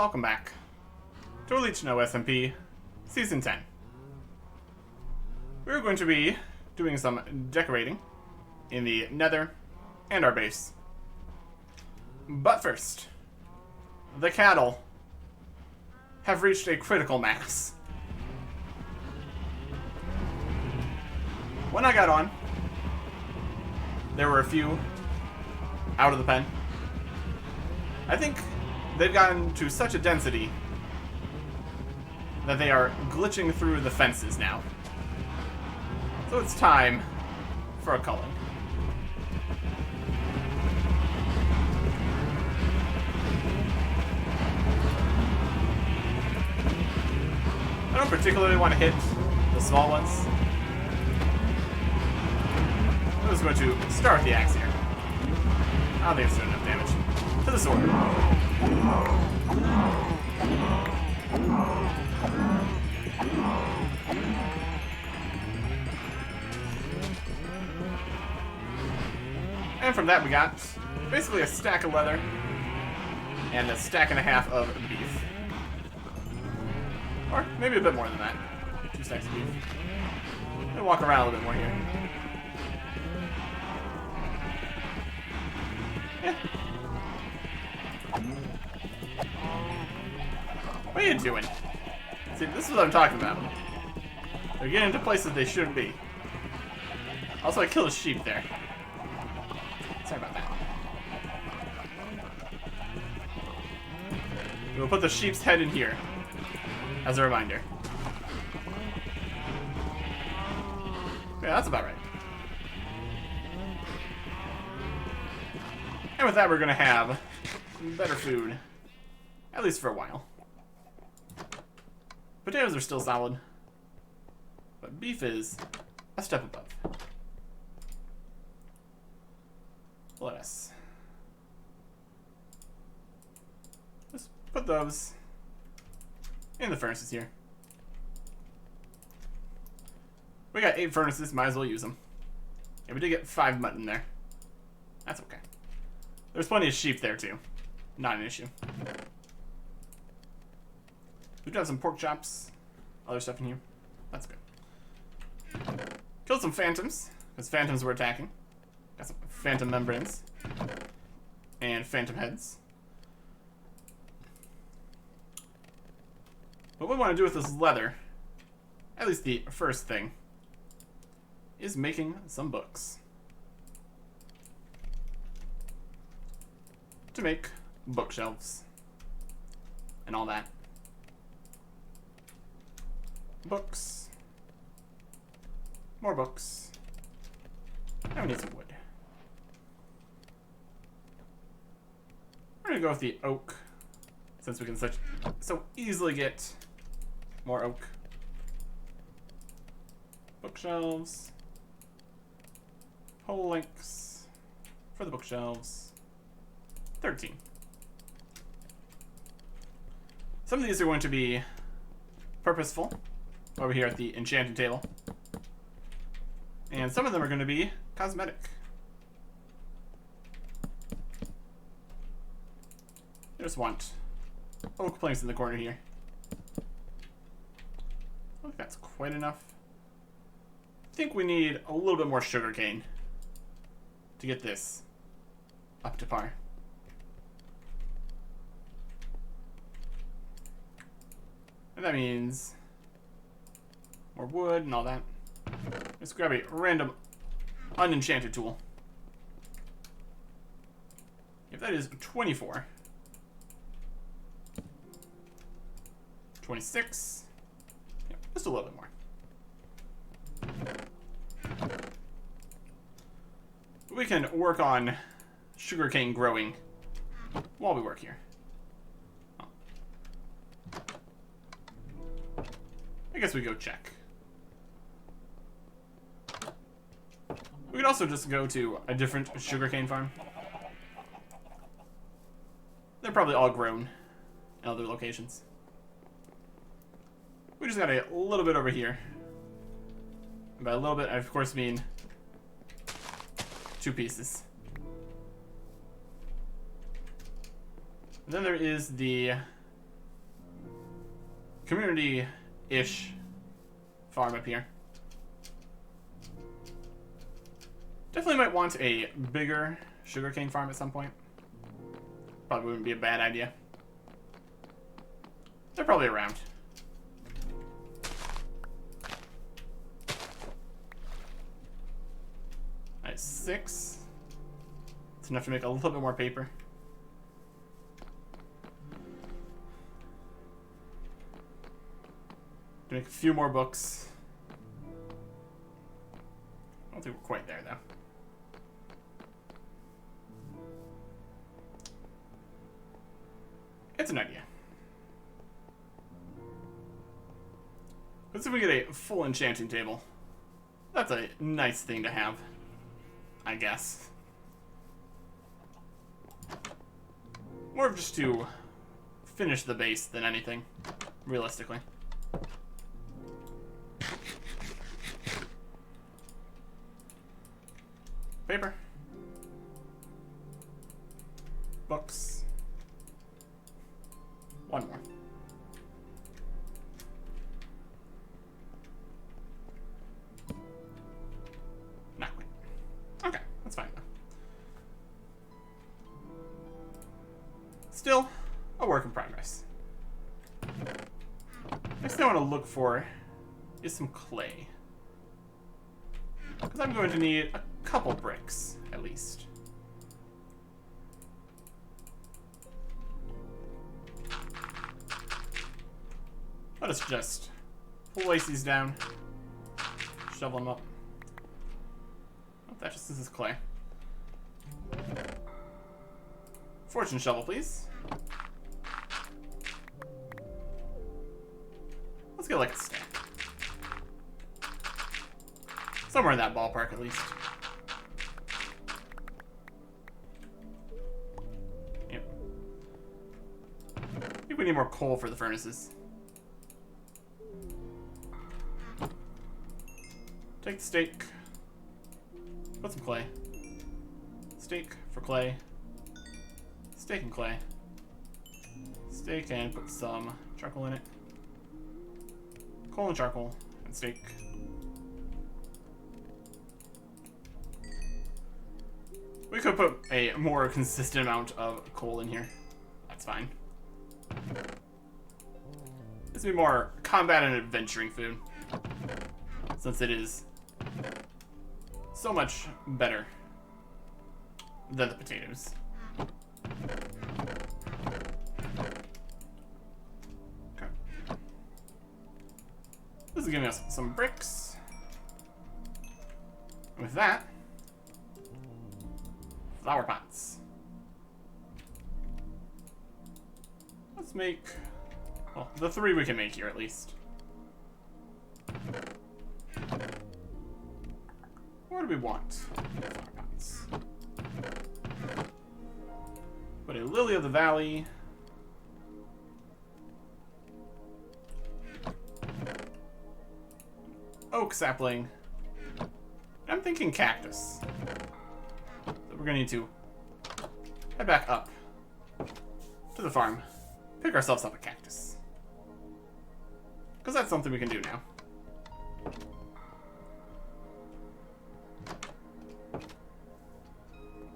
welcome back to Otlichno SMP Season 10. We're going to be doing some decorating in the nether and our base. But first, the cattle have reached a critical mass. When I got on, there were a few out of the pen. I think they've gotten to such a density that they are glitching through the fences now. So it's time for a culling. I don't particularly want to hit the small ones. I'm just going to start with the axe here. I don't think it's doing enough damage. To the sword. And from that we got basically a stack of leather and a stack and a half of beef. Or maybe a bit more than that. 2 stacks of beef. I'm gonna walk around a little bit more here. Yeah. What are you doing? See, this is what I'm talking about. They're getting into places they shouldn't be. Also, I killed a sheep there. Sorry about that. We'll put the sheep's head in here as a reminder. Yeah, that's about right. And with that, we're gonna have better food, at least for a while. Potatoes are still solid, but beef is a step above. Lettuce. Just put those in the furnaces here. We got 8 furnaces, might as well use them. Yeah, we did get 5 mutton there. That's okay. There's plenty of sheep there too. Not an issue. We do have some pork chops, other stuff in here. That's good. Killed some phantoms, because phantoms were attacking. Got some phantom membranes. And phantom heads. What we want to do with this leather, at least the first thing, is making some books. To make bookshelves. And all that. Books. More books. And we need some wood. We're gonna go with the oak, since we can so easily get more oak. Bookshelves. Pole links for the bookshelves. 13. Some of these are going to be purposeful over here at the enchanting table. And some of them are going to be cosmetic. I just want oak planks in the corner here. I don't think that's quite enough. I think we need a little bit more sugarcane to get this up to par. And that means more wood and all that. Let's grab a random unenchanted tool. If that is 24. 26. Yeah, just a little bit more. We can work on sugarcane growing while we work here. I guess we go check. We could also just go to a different sugarcane farm. They're probably all grown in other locations. We just got a little bit over here. And by a little bit, I of course mean 2 pieces. And then there is the community-ish farm up here. Definitely might want a bigger sugarcane farm at some point. Probably wouldn't be a bad idea. They're probably around. Alright, 6. It's enough to make a little bit more paper. To make a few more books. I don't think we're quite there, though. It's an idea. Let's see if we get a full enchanting table. That's a nice thing to have, I guess. More of just to finish the base than anything, realistically. Paper. Books. One more. Not quite. Okay, that's fine though. Still a work in progress. Next thing I want to look for is some clay. Because I'm going to need a couple bricks, at least. Let us just place these down. Shovel them up. Oh, that just is clay. Fortune shovel, please. Let's get like a stack. Somewhere in that ballpark, at least. Yep. I think we need more coal for the furnaces. Take the steak. Put some clay. Steak for clay. Steak and clay. Steak and put some charcoal in it. Coal and charcoal and steak. We could put a more consistent amount of coal in here. That's fine. This would be more combat and adventuring food. Since it is so much better than the potatoes. Okay. This is giving us some bricks. With that, flower pots. Let's make, well, the 3 we can make here at least. What do we want? Flower pots. Put a lily of the valley. Oak sapling. I'm thinking cactus. So we're gonna need to head back up to the farm. Pick ourselves up a cactus. Because that's something we can do now.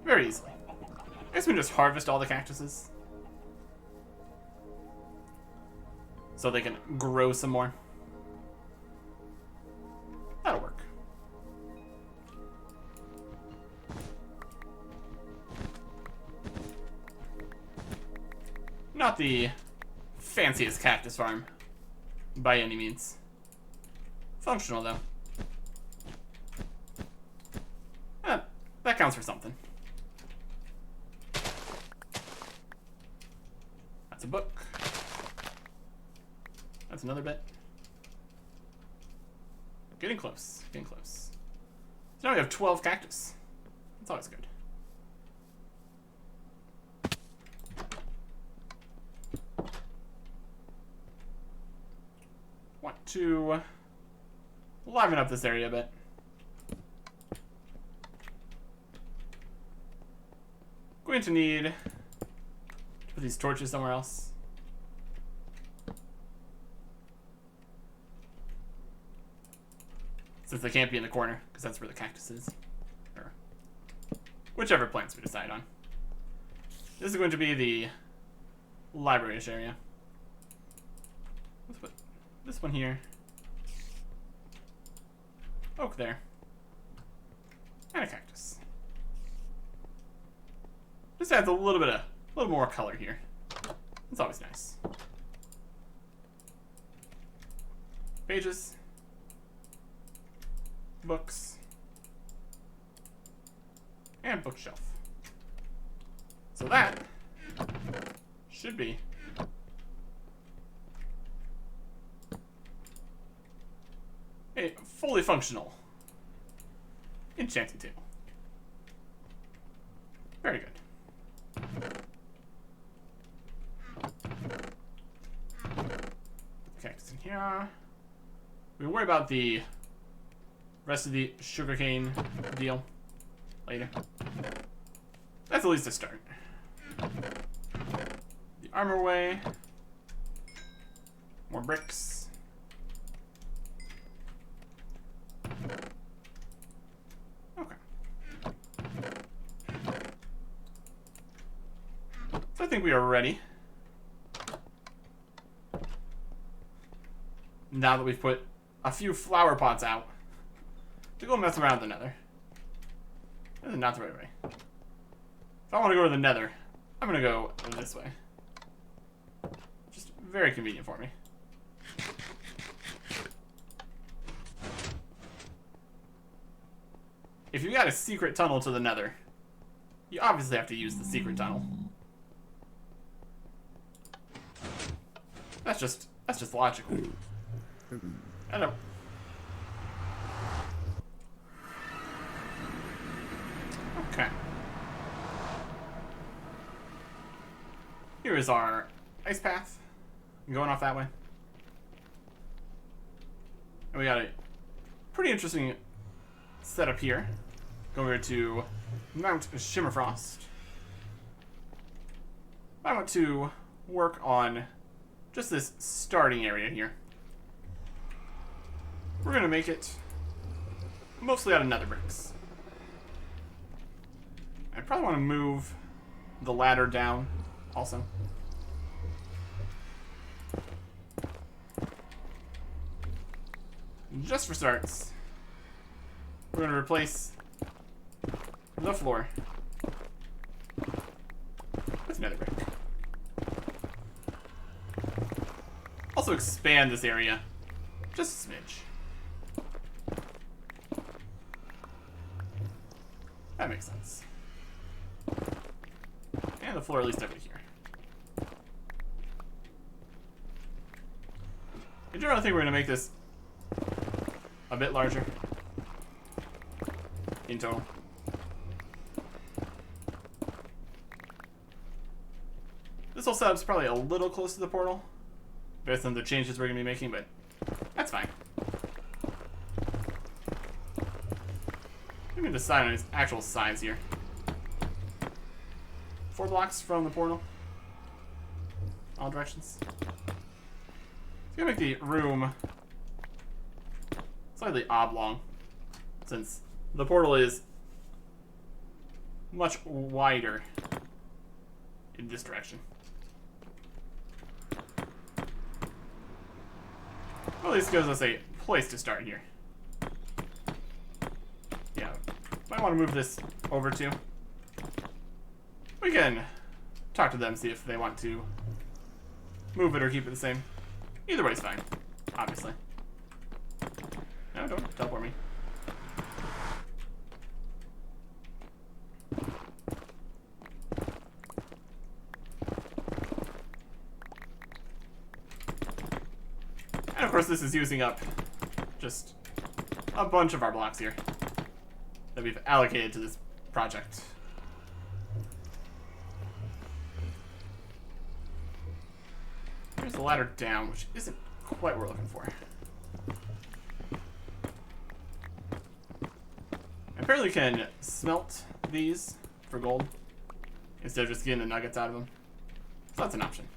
Very easily. I guess we can just harvest all the cactuses. So they can grow some more. That'll work. Not the fanciest cactus farm, by any means. Functional, though. That counts for something. That's a book. That's another bit. Getting close. Getting close. So now we have 12 cactus. That's always good. Want to liven up this area a bit. Going to need to put these torches somewhere else. Since they can't be in the corner, because that's where the cactus is. Or whichever plants we decide on. This is going to be the library-ish area. Let's put this one here. Oak there. And a cactus. Just adds a little more color here. It's always nice. Pages. Books. And bookshelf. So that should be a fully functional enchanting table. Very good. Cactus in here. We worry about the rest of the sugarcane deal later. That's at least a start. The armor way. More bricks. Okay. So I think we are ready. Now that we've put a few flower pots out to go mess around the nether. This is not the right way. If I want to go to the nether, I'm going to go this way. Just very convenient for me. If you got a secret tunnel to the nether, you obviously have to use the secret tunnel. That's just logical. Hello. Okay. Here is our ice path. Going off that way. And we got a pretty interesting setup here. Going over to Mount Shimmerfrost. I want to work on just this starting area here. We're going to make it mostly out of nether bricks. I probably want to move the ladder down also. Just for starts, we're going to replace the floor with nether brick. Also expand this area just a smidge. That makes sense. And the floor at least over here. I generally think we're going to make this a bit larger in total. This whole setup's probably a little close to the portal based on the changes we're going to be making, but that's fine. We can decide on its actual size here. 4 blocks from the portal. All directions. It's gonna make the room slightly oblong, since the portal is much wider in this direction. Well, at least gives us a place to start here. Yeah, might want to move this over too. We can talk to them, see if they want to move it or keep it the same. Either way is fine, obviously. No, don't teleport me. And of course this is using up just a bunch of our blocks here that we've allocated to this project. Here's the ladder down, which isn't quite what we're looking for. Apparently can smelt these for gold instead of just getting the nuggets out of them. So that's an option.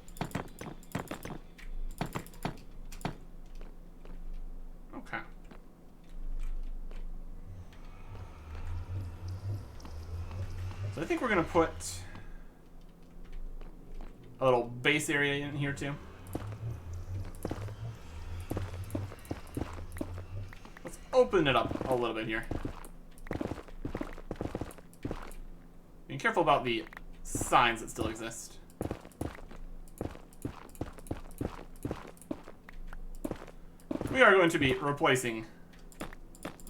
Okay. So I think we're gonna put a little base area in here too. Let's open it up a little bit here. Being careful about the signs that still exist. We are going to be replacing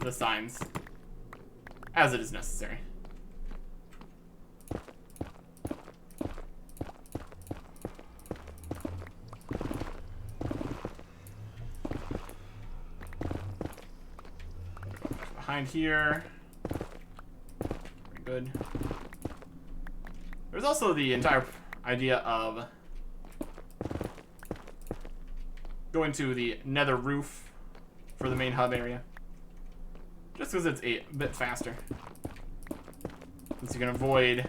the signs as it is necessary. Behind here. Very good. There's also the entire idea of going to the nether roof for the main hub area. Just because it's a bit faster. Since you can avoid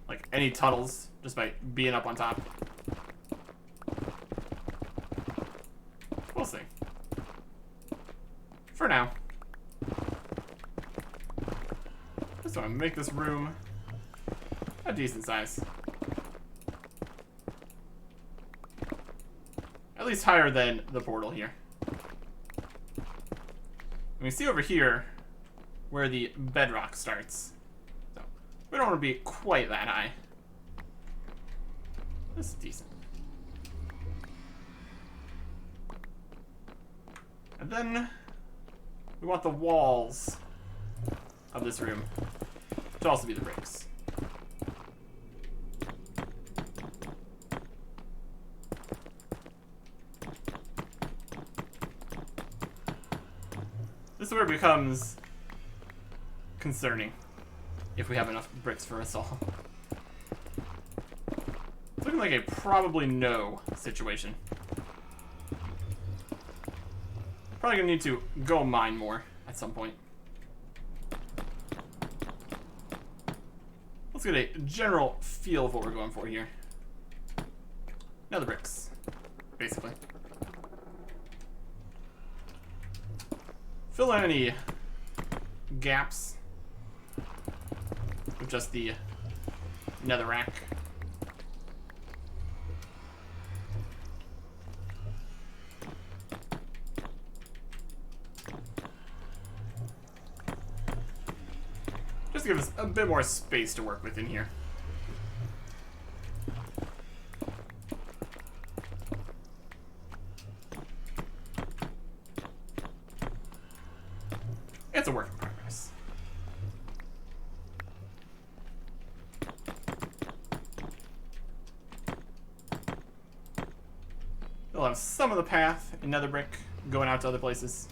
like any tunnels just by being up on top. We'll see. For now. Just want to make this room a decent size. At least higher than the portal here. And we see over here where the bedrock starts. So we don't want to be quite that high. This is decent. And then we want the walls of this room to also be the bricks. This is where it becomes concerning if we have enough bricks for us all. It's looking like a probably no situation. Probably gonna need to go mine more at some point. Let's get a general feel of what we're going for here. Now the bricks, basically. Fill in any gaps with just the netherrack. Just to give us a bit more space to work with in here. It's a work in progress. We'll have some of the path in nether brick going out to other places.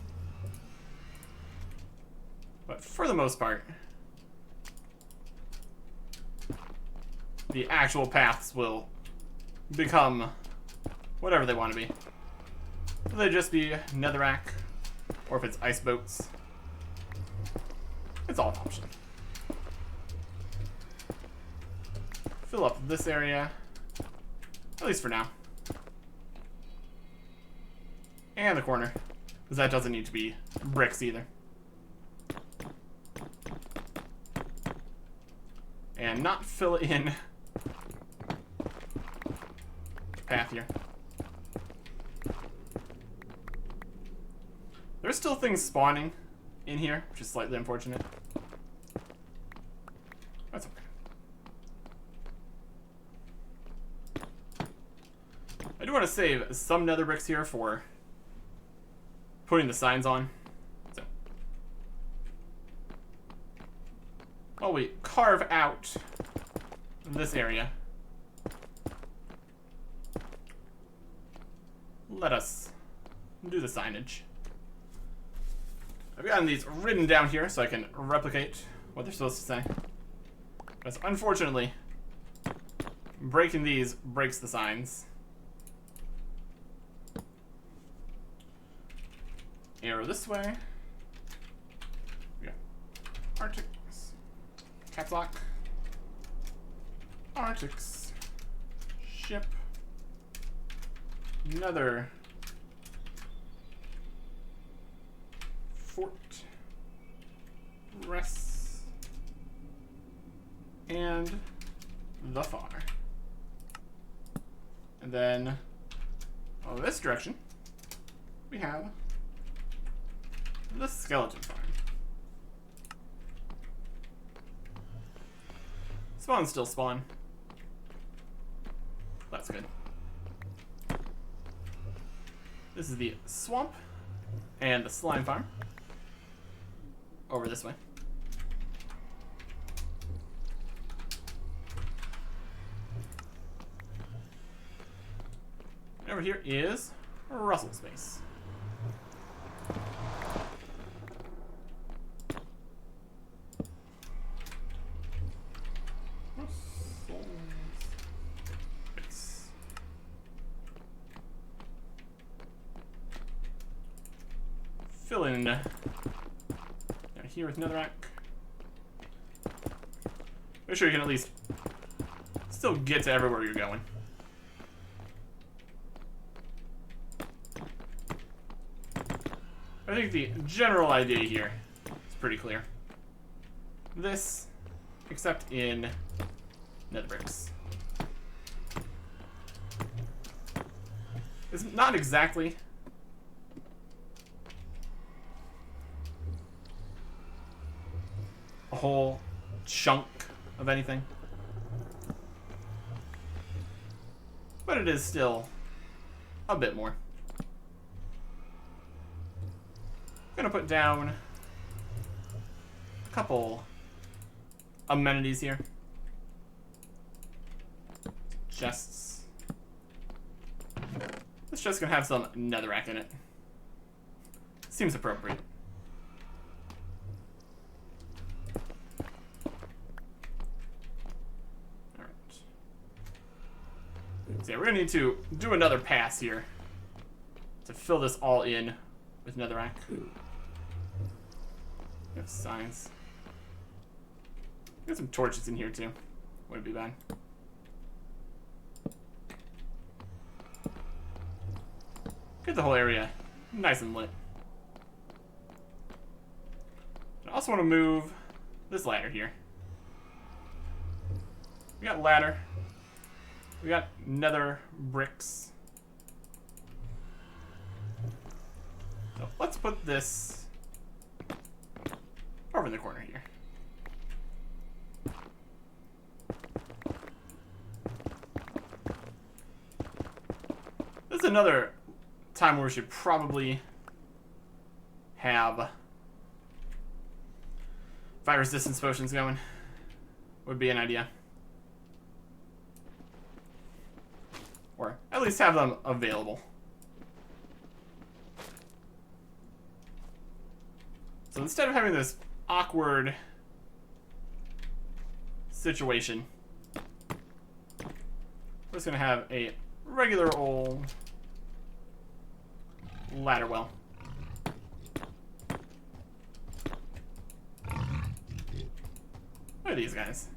But for the most part, the actual paths will become whatever they want to be. Will they just be netherrack, or if it's ice boats? It's all an option. Fill up this area, at least for now. And the corner, because that doesn't need to be bricks either. And not fill in path here. There's still things spawning in here, which is slightly unfortunate. That's okay. I do want to save some nether bricks here for putting the signs on. So, while we carve out this area, let us do the signage. I've gotten these written down here so I can replicate what they're supposed to say. Because unfortunately, breaking these breaks the signs. Arrow this way. We got Arctics. Caps lock. Arctics. Ship. Another fort. Rest. and the far. And then, oh, this direction, we have the skeleton farm. Spawn still spawn. That's good. This is the swamp and the slime farm. Over this way. And over here is Russell's base. Fill in down here with netherrack. Make sure you can at least still get to everywhere you're going. I think the general idea here is pretty clear. This, except in nether bricks. It's not exactly a whole chunk of anything, but it is still a bit more. I'm gonna put down a couple amenities here. Chests. This chest's gonna have some netherrack in it. Seems appropriate. So yeah, we're gonna need to do another pass here to fill this all in with netherrack. We have signs. Got some torches in here too. Wouldn't be bad. Get the whole area nice and lit. I also want to move this ladder here. We got ladder. We got nether bricks. So let's put this over in the corner here. This is another time where we should probably have fire resistance potions going. Would be an idea. Or at least have them available. So instead of having this awkward situation, we're just gonna have a regular old ladder well. Look at these guys.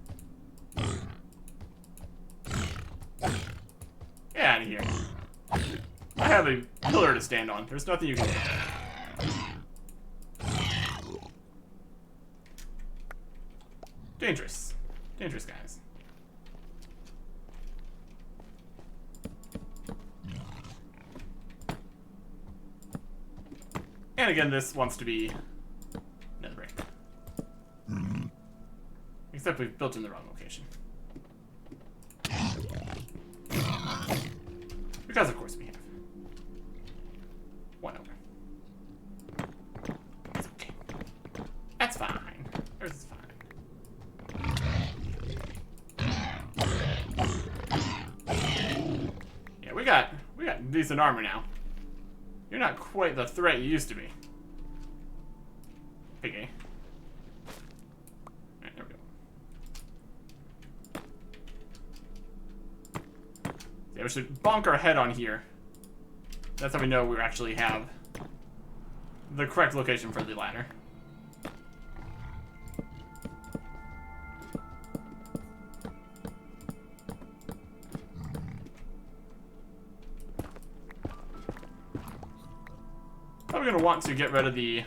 Get out of here. I have a pillar to stand on. There's nothing you can do. Dangerous. Dangerous guys. And again, this wants to be nether brick. Except we've built in the wrong location. Because of course we have. One over. That's okay. That's fine. Yours is fine. Yeah, we got decent armor now. You're not quite the threat you used to be. Piggy. Alright, there we go. Yeah, we should bonk our head on here. That's how we know we actually have the correct location for the ladder. Probably gonna want to get rid of the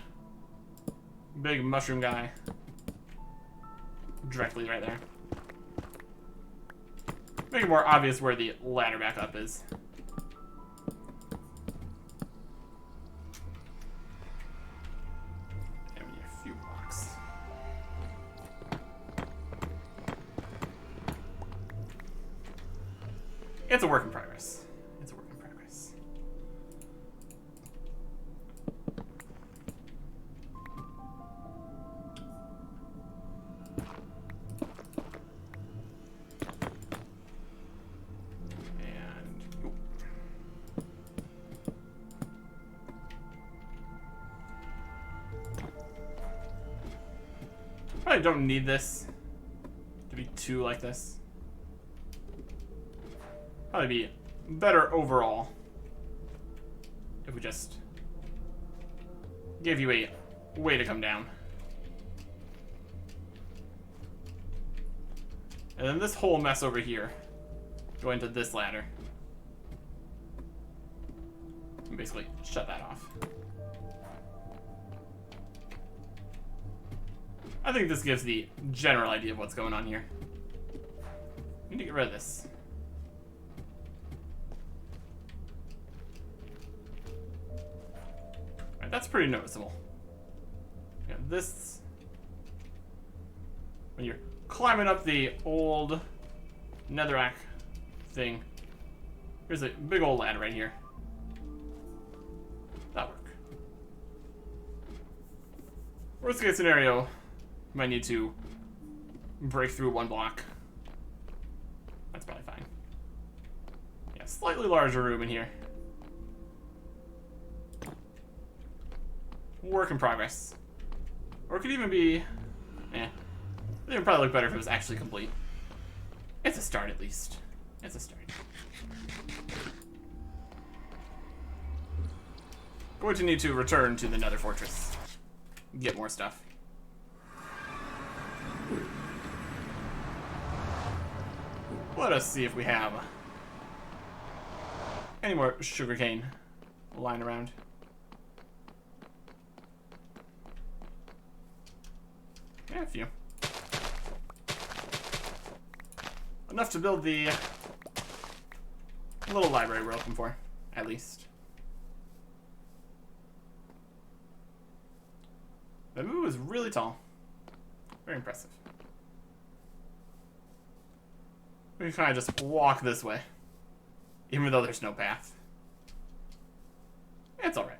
big mushroom guy directly right there. Make it more obvious where the ladder back up is. And we need a few blocks. It's a work in progress. It's a work in progress. Probably don't need this to be too like this. Probably be better overall if we just give you a way to come down. And then this whole mess over here, go into this ladder. And basically shut that off. I think this gives the general idea of what's going on here. Need to get rid of this. Alright, that's pretty noticeable. Yeah, this... When you're climbing up the old netherrack thing, here's a big old ladder right here. That'll work. Worst case scenario, might need to break through one block. That's probably fine. Yeah, slightly larger room in here. Work in progress. Or it could even be... I think it would probably look better if it was actually complete. It's a start at least. It's a start. Going to need to return to the Nether Fortress. Get more stuff. Let us see if we have any more sugarcane lying around. Yeah, a few. Enough to build the little library we're looking for, at least. The moo is really tall. Very impressive. We can kind of just walk this way, even though there's no path. It's alright.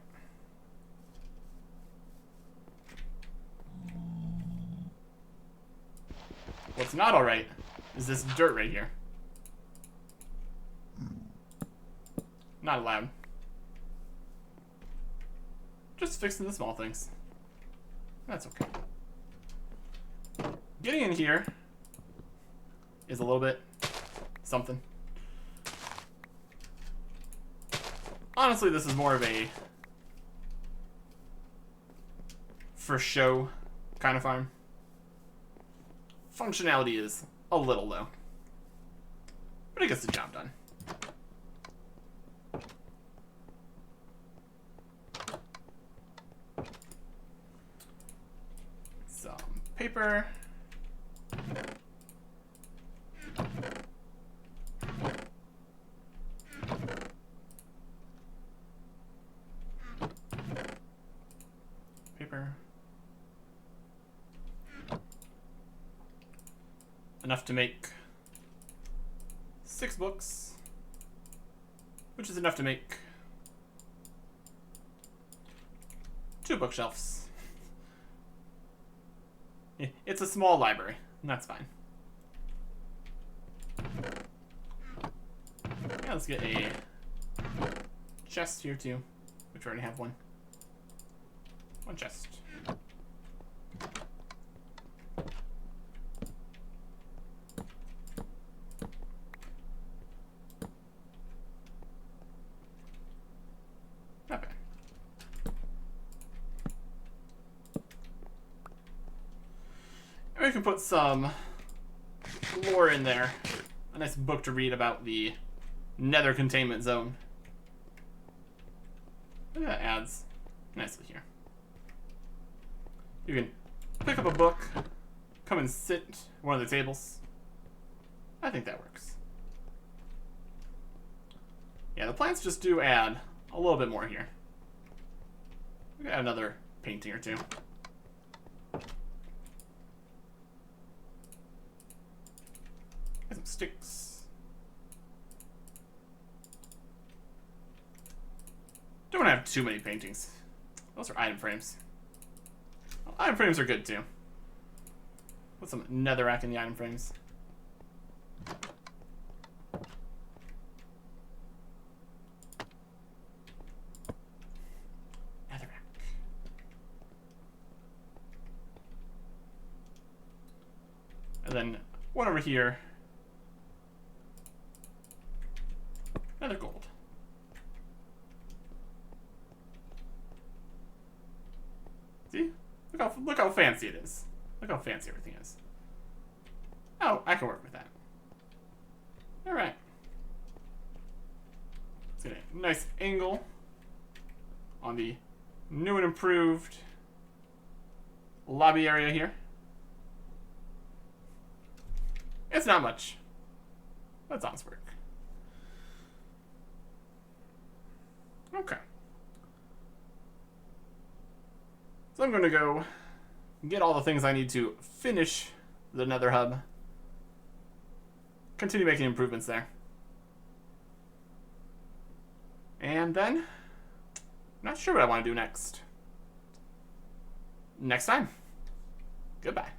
What's not alright is this dirt right here. Not allowed. Just fixing the small things. That's okay. Getting in here is a little bit something. Honestly, this is more of a for show kind of farm. Functionality is a little low, but it gets the job done. Some paper. Enough to make 6 books, which is enough to make 2 bookshelves. It's a small library, and that's fine. Yeah, let's get a chest here too, which we already have one. One chest. We can put some lore in there. A nice book to read about the Nether containment zone. I think that adds nicely here. You can pick up a book, come and sit at one of the tables. I think that works. Yeah, the plants just do add a little bit more here. We got another painting or two. Got some sticks. Don't want to have too many paintings. Those are item frames. Well, item frames are good too. Put some netherrack in the item frames. Netherrack. And then one over here. Another gold. See? Look how fancy it is. Look how fancy everything is. Oh, I can work with that. Alright. Let's get a nice angle on the new and improved lobby area here. It's not much. That's honest work. Okay. So I'm going to go get all the things I need to finish the Nether Hub. Continue making improvements there. And then, I'm not sure what I want to do next. Next time. Goodbye.